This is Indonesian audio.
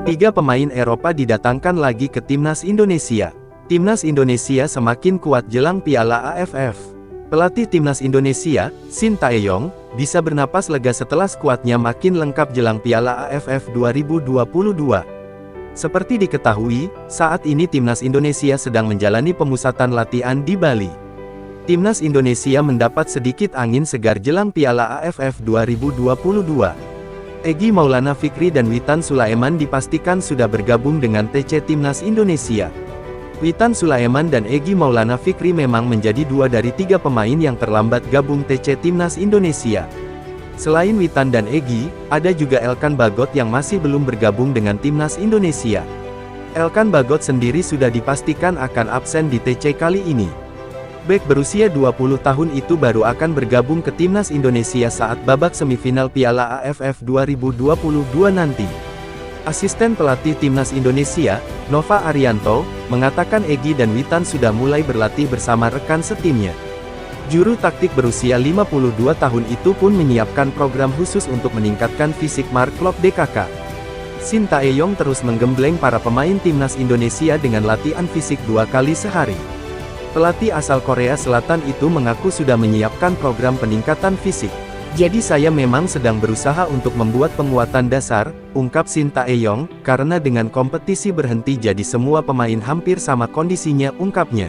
Tiga pemain Eropa didatangkan lagi ke timnas Indonesia. Timnas Indonesia semakin kuat jelang Piala AFF. Pelatih timnas Indonesia, Shin Tae-yong, bisa bernapas lega setelah skuadnya makin lengkap jelang Piala AFF 2022. Seperti diketahui, saat ini timnas Indonesia sedang menjalani pemusatan latihan di Bali. Timnas Indonesia mendapat sedikit angin segar jelang Piala AFF 2022. Egy Maulana Fikri dan Witan Sulaiman dipastikan sudah bergabung dengan TC Timnas Indonesia. Witan Sulaiman dan Egy Maulana Fikri memang menjadi dua dari tiga pemain yang terlambat gabung TC Timnas Indonesia. Selain Witan dan Egy, ada juga Elkan Bagot yang masih belum bergabung dengan Timnas Indonesia. Elkan Bagot sendiri sudah dipastikan akan absen di TC kali ini. Bek berusia 20 tahun itu baru akan bergabung ke Timnas Indonesia saat babak semifinal Piala AFF 2022 nanti. Asisten pelatih Timnas Indonesia, Nova Arianto, mengatakan Egy dan Witan sudah mulai berlatih bersama rekan setimnya. Juru taktik berusia 52 tahun itu pun menyiapkan program khusus untuk meningkatkan fisik Mark Klok DKK. Shin Tae-yong terus menggembleng para pemain Timnas Indonesia dengan latihan fisik 2 kali sehari. Pelatih asal Korea Selatan itu mengaku sudah menyiapkan program peningkatan fisik. Jadi saya memang sedang berusaha untuk membuat penguatan dasar, ungkap Shin Tae-yong, karena dengan kompetisi berhenti jadi semua pemain hampir sama kondisinya, ungkapnya.